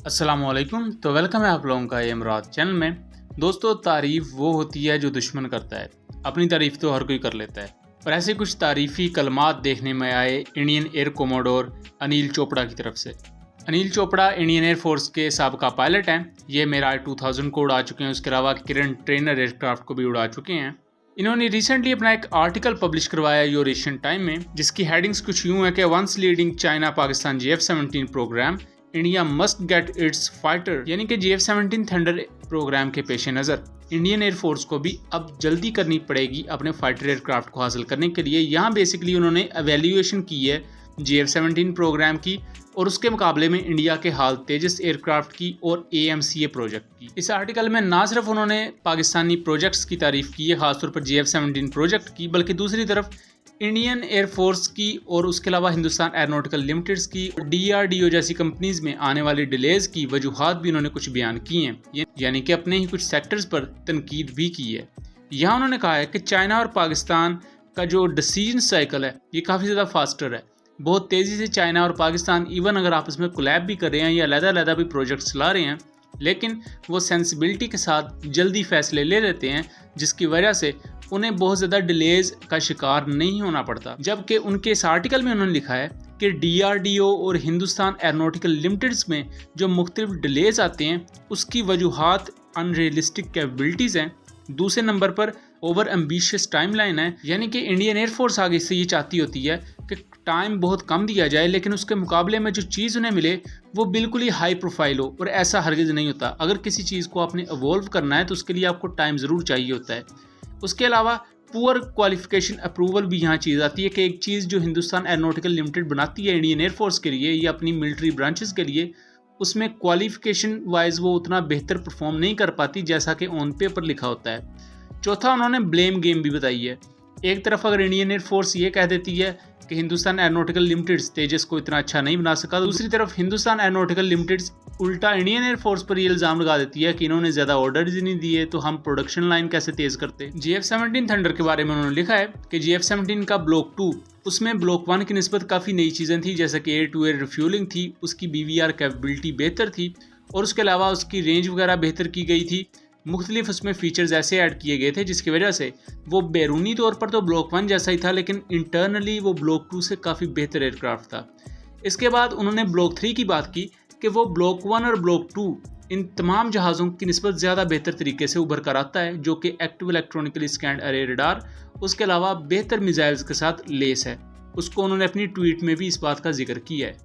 अस्सलामुअलैकुम। तो वेलकम है आप लोगों का इमरात चैनल में। दोस्तों, तारीफ़ वो होती है जो दुश्मन करता है। अपनी तारीफ़ तो हर कोई कर लेता है, पर ऐसे कुछ तारीफ़ी कलमात देखने में आए Indian air commodore Anil Chopra की तरफ से। Anil Chopra Indian air force के साबका पायलट हैं। ये मेरा 2000 को उड़ा चुके हैं, उसके अलावा किरण ट्रेनर एयरक्राफ्ट को भी उड़ा चुके हैं। इन्होंने रिसेंटली अपना एक आर्टिकल पब्लिश करवाया योर एशियन टाइम में, जिसकी हेडिंग्स कुछ यूं है कि once leading China Pakistan GF-17 programme, India must get its fighter, यानी कि GF-17 थंडर प्रोग्राम के पेश नज़र इंडियन एयरफोर्स को भी अब जल्दी करनी पड़ेगी अपने फाइटर एयरक्राफ्ट को हासिल करने के लिए। यहाँ बेसिकली उन्होंने एवेल्यूएशन की है GF-17 प्रोग्राम की और उसके मुकाबले में इंडिया के हाल तेजस एयरक्राफ्ट की और AMCA प्रोजेक्ट की। इस आर्टिकल में ना सिर्फ उन्होंने पाकिस्तानी प्रोजेक्ट्स की तारीफ की है, खासतौर पर GF-17 प्रोजेक्ट की, बल्कि दूसरी तरफ इंडियन एयरफोर्स की और उसके अलावा हिंदुस्तान एरोनॉटिकल लिमिटेड्स की और DRDO जैसी कंपनीज में आने वाली डिलेज की वजूहात भी उन्होंने कुछ बयान की हैं, यानी कि अपने ही कुछ सेक्टर्स पर तनकीद भी की है। यहाँ उन्होंने कहा है कि चाइना और पाकिस्तान का जो डिसीजन साइकिल है ये काफ़ी ज़्यादा फास्टर है। बहुत तेज़ी से चाइना और पाकिस्तान इवन अगर आपस में कोलैब भी कर रहे हैं या अलग-अलग भी प्रोजेक्ट चला रहे हैं, लेकिन वो सेंसिबिलिटी के साथ जल्दी फैसले ले लेते हैं, जिसकी वजह से उन्हें बहुत ज़्यादा डिलेज का शिकार नहीं होना पड़ता। जबकि उनके इस आर्टिकल में उन्होंने लिखा है कि DRDO और हिंदुस्तान एरोनॉटिकल लिमिटेड्स में जो मुख्तलिफ डिलेज आते हैं उसकी वजूहात अनरियलिस्टिक कैपेबिलिटीज़ हैं। दूसरे नंबर पर ओवर एम्बिशियस टाइमलाइन है, यानी कि इंडियन एयरफोर्स आगे से ये चाहती होती है कि टाइम बहुत कम दिया जाए, लेकिन उसके मुकाबले में जो चीज़ उन्हें मिले वो बिल्कुल ही हाई प्रोफाइल हो, और ऐसा हरगिज़ नहीं होता। अगर किसी चीज़ को आपने इवॉल्व करना है तो उसके लिए आपको टाइम ज़रूर चाहिए होता है। उसके अलावा पुअर क्वालिफिकेशन अप्रूवल भी यहाँ चीज़ आती है कि एक चीज़ जो हिंदुस्तान एरोनॉटिकल लिमिटेड बनाती है इंडियन एयरफोर्स के लिए या अपनी मिलिट्री ब्रांचेस के लिए, उसमें क्वालिफिकेशन वाइज वो उतना बेहतर परफॉर्म नहीं कर पाती जैसा कि ऑन पेपर लिखा होता है। चौथा, उन्होंने ब्लेम गेम भी बताई है। एक तरफ अगर इंडियन एयरफोर्स ये कह देती है कि हिंदुस्तान एरोनॉटिकल लिमिटेड तेजस को इतना अच्छा नहीं बना सका, दूसरी तरफ हिंदुस्तान एरोनॉटिकल लिमिटेड उल्टा इंडियन एयरफोर्स पर ये इल्ज़ाम लगा देती है कि इन्होंने ज़्यादा ऑर्डर्स ही नहीं दिए तो हम प्रोडक्शन लाइन कैसे तेज़ करते। GF-17 थंडर के बारे में उन्होंने लिखा है कि GF-17 का ब्लॉक 2, उसमें ब्लॉक 1 की निस्बत काफ़ी नई चीज़ें थी, जैसे कि एयर टू एयर रिफ्यूलिंग थी, उसकी BVR कैपेबिलिटी बेहतर थी और उसके अलावा उसकी रेंज वगैरह बेहतर की गई थी। मुख्तलिफ उसमें फीचर्स ऐसे ऐड किए गए थे जिसकी वजह से वो बैरूनी तौर पर तो ब्लॉक 1 जैसा ही था, लेकिन इंटरनली वो ब्लॉक 2 से काफ़ी बेहतर एयरक्राफ्ट था। इसके बाद उन्होंने ब्लॉक 3 की बात की कि वो ब्लॉक 1 और ब्लॉक 2 इन तमाम जहाज़ों की निस्बत ज़्यादा बेहतर तरीके से उभर कर आता है, जो कि एक्टिव इलेक्ट्रॉनिकली स्कैन्ड अरे रडार, उसके अलावा बेहतर मिसाइल्स के साथ लेस है। उसको उन्होंने अपनी ट्वीट में भी इस बात का जिक्र किया है।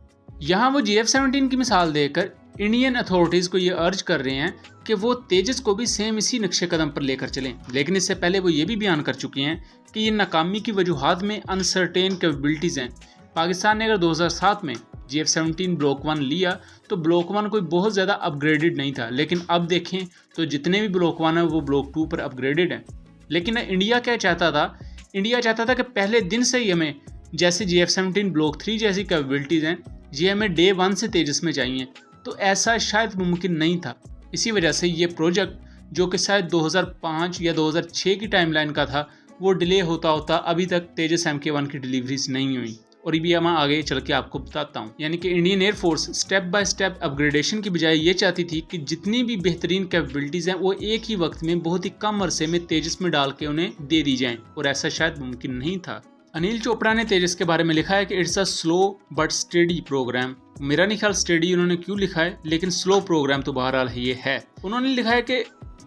यहाँ वो GF-17 की मिसाल देकर इंडियन अथॉरिटीज़ को ये अर्ज कर रहे हैं कि वो तेजस को भी सेम इसी नक्शे कदम पर लेकर चलें, लेकिन इससे पहले वो ये भी बयान कर चुके हैं कि ये नाकामी की वजूहात में अनसर्टेन कैपेबिलिटीज़ हैं। पाकिस्तान ने अगर 2007 में GF-17 ब्लॉक 1 लिया तो ब्लॉक 1 कोई बहुत ज़्यादा अपग्रेडेड नहीं था, लेकिन अब देखें तो जितने भी ब्लॉक 1 है वो ब्लॉक 2 पर अपग्रेडेड हैं। लेकिन इंडिया क्या चाहता था? इंडिया चाहता था कि पहले दिन से ही हमें जैसे GF-17 ब्लॉक 3 जैसी कैपेबिलिटीज़ हैं ये हमें डे 1 से तेजस में चाहिए, तो ऐसा शायद मुमकिन नहीं था। इसी वजह से ये प्रोजेक्ट जो कि शायद 2005 या 2006 की टाइमलाइन का था वो डिले होता होता अभी तक तेजस MK1 की डिलीवरीज नहीं हुई, और ये भी मैं आगे चल के आपको बताता हूँ। यानी कि Indian air force step by step upgradation की बजाय ये चाहती थी कि जितनी भी बेहतरीन कैपेबिलिटीज़ हैं वो एक ही वक्त में बहुत ही कम अरसे में तेजस में डाल के उन्हें दे दी जाएँ, और ऐसा शायद मुमकिन नहीं था। अनिल चोपड़ा ने तेजस के बारे में लिखा है कि it's a slow but steady programme. मेरा नहीं ख्याल स्टेडी उन्होंने क्यों लिखा है, लेकिन स्लो प्रोग्राम तो बहरहाल ये है। उन्होंने लिखा है कि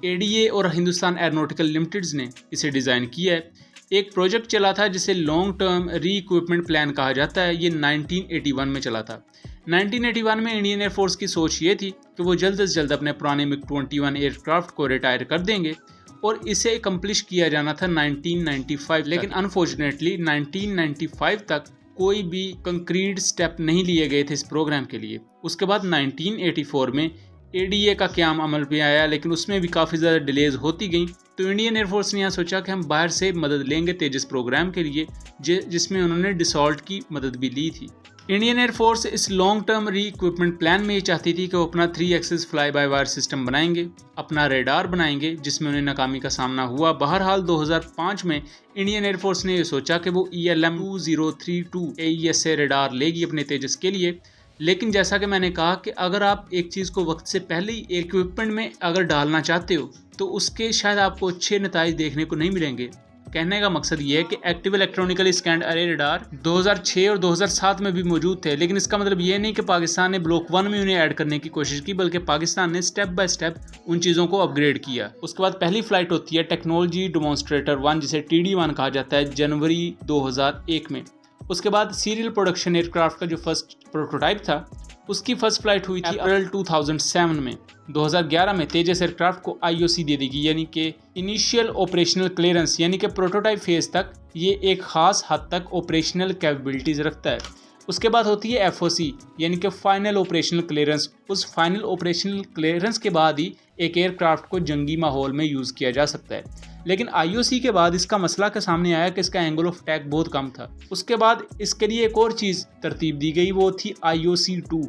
ADA और हिंदुस्तान एरोनॉटिकल लिमिटेड्स ने इसे डिज़ाइन किया है। एक प्रोजेक्ट चला था जिसे लॉन्ग टर्म री इक्विपमेंट प्लान कहा जाता है, ये 1981 में चला था। 1981 में इंडियन एयरफोर्स की सोच ये थी कि वो जल्द से जल्द अपने पुराने MiG-21 एयरक्राफ्ट को रिटायर कर देंगे और इसे एकम्प्लिश किया जाना था 1995, लेकिन अनफॉर्चुनेटली 1995 तक कोई भी कंक्रीट स्टेप नहीं लिए गए थे इस प्रोग्राम के लिए। उसके बाद 1984 में ADA का क़याम अमल पे आया, लेकिन उसमें भी काफ़ी ज़्यादा डिलेज होती गई, तो इंडियन एयरफोर्स ने यहाँ सोचा कि हम बाहर से मदद लेंगे तेजस प्रोग्राम के लिए, जिसमें उन्होंने डिसॉल्ट की मदद भी ली थी। इंडियन एयरफोर्स इस लॉन्ग टर्म री इक्विपमेंट प्लान में ये चाहती थी कि वो अपना 3 axis fly by wire system बनाएंगे, अपना रेडार बनाएंगे, जिसमें उन्हें नाकामी का सामना हुआ। बहरहाल 2005 में इंडियन एयरफोर्स ने ये सोचा कि वो ELM 2032 AESA रेडार लेगी अपने तेजस के लिए, लेकिन जैसा कि मैंने कहा कि अगर आप एक चीज़ को वक्त से पहले ही इक्विपमेंट में अगर डालना चाहते हो तो उसके शायद आपको अच्छे नतीजे देखने को नहीं मिलेंगे। कहने का मकसद ये है कि एक्टिव इलेक्ट्रॉनिकली स्कैन्ड अरे रडार 2006 और 2007 में भी मौजूद थे, लेकिन इसका मतलब ये नहीं कि पाकिस्तान ने ब्लॉक 1 में उन्हें ऐड करने की कोशिश की, बल्कि पाकिस्तान ने स्टेप बाय स्टेप उन चीज़ों को अपग्रेड किया। उसके बाद पहली फ्लाइट होती है टेक्नोलॉजी डेमोन्स्ट्रेटर 1, जिसे TD1 कहा जाता है, जनवरी 2001 में। उसके बाद सीरियल प्रोडक्शन एयरक्राफ्ट का जो फर्स्ट प्रोटोटाइप था उसकी फर्स्ट फ्लाइट हुई थी अप्रैल 2007 में। 2011 में तेजस एयरक्राफ्ट को IOC दे दी गई, यानी कि इनिशियल ऑपरेशनल क्लियरेंस, यानी कि प्रोटोटाइप फेज तक ये एक खास हद तक ऑपरेशनल कैपेबिलिटीज रखता है। उसके बाद होती है FOC, यानी कि फाइनल ऑपरेशनल क्लियरेंस। उस फाइनल ऑपरेशनल क्लियरेंस के बाद ही एक एयरक्राफ्ट को जंगी माहौल में यूज़ किया जा सकता है। लेकिन IOC के बाद इसका मसला के सामने आया कि इसका एंगल ऑफ अटैक बहुत कम था। उसके बाद इसके लिए एक और चीज़ तरतीब दी गई, वो थी IOC-2।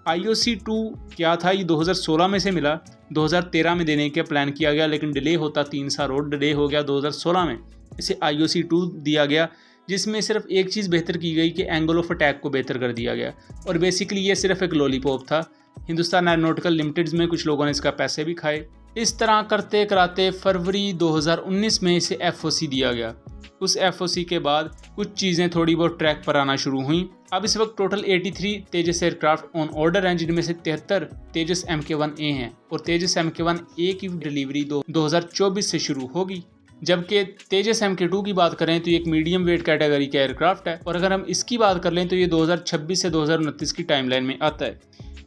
IOC-2 क्या था, ये 2016 में से मिला, 2013 में देने का प्लान किया गया, लेकिन डिले होता 3 साल और डिले हो गया। 2016 में इसे IOC-2 दिया गया, जिसमें सिर्फ एक चीज़ बेहतर की गई कि एंगल ऑफ अटैक को बेहतर कर दिया गया। और बेसिकली ये सिर्फ एक लॉलीपॉप था। हिंदुस्तान एरोनॉटिकल लिमिटेड में कुछ लोगों ने इसका पैसे भी खाए। इस तरह करते कराते फरवरी 2019 में इसे FOC दिया गया। उस FOC के बाद कुछ चीज़ें थोड़ी बहुत ट्रैक पर आना शुरू हुई। अब इस वक्त total 83 Tejas aircraft on order हैं, जिनमें से 73 तेजस MK1A हैं और तेजस MK1A की डिलीवरी 2024 से शुरू होगी। जबकि तेजस MK2 की बात करें तो ये एक मीडियम वेट कैटेगरी का एयरक्राफ्ट है, और अगर हम इसकी बात कर लें तो ये 2026 से 2029 की टाइमलाइन में आता है।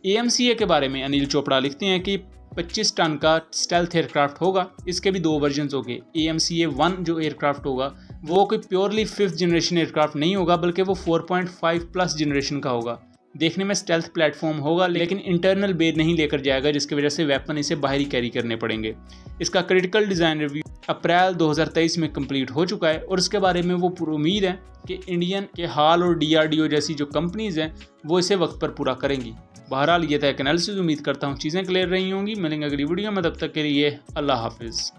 AMCA के बारे में अनिल चोपड़ा लिखते हैं कि 25 टन का स्टेल्थ एयरक्राफ्ट होगा। इसके भी 2 वर्जन होंगे। AMCA-1 जो एयरक्राफ्ट होगा वो कोई प्योरली 5th जनरेशन एयरक्राफ्ट नहीं होगा, बल्कि वो 4.5 प्लस जनरेशन का होगा। देखने में स्टेल्थ प्लेटफॉर्म होगा, लेकिन इंटरनल बेस नहीं लेकर जाएगा, जिसकी वजह से वेपन इसे बाहर ही कैरी करने पड़ेंगे। इसका क्रिटिकल डिज़ाइन रिव्यू अप्रैल 2023 में कंप्लीट हो चुका है, और इसके बारे में वो पूरी उम्मीद है कि इंडियन के हाल और DRDO जैसी जो कंपनीज़ हैं वो इसे वक्त पर पूरा करेंगी। बहरहाल ये था एक एनालिसिस। उम्मीद करता हूँ चीज़ें क्लियर रही होंगी। मिलेंगे अगली वीडियो में, तब तक के लिए अल्लाह हाफिज़।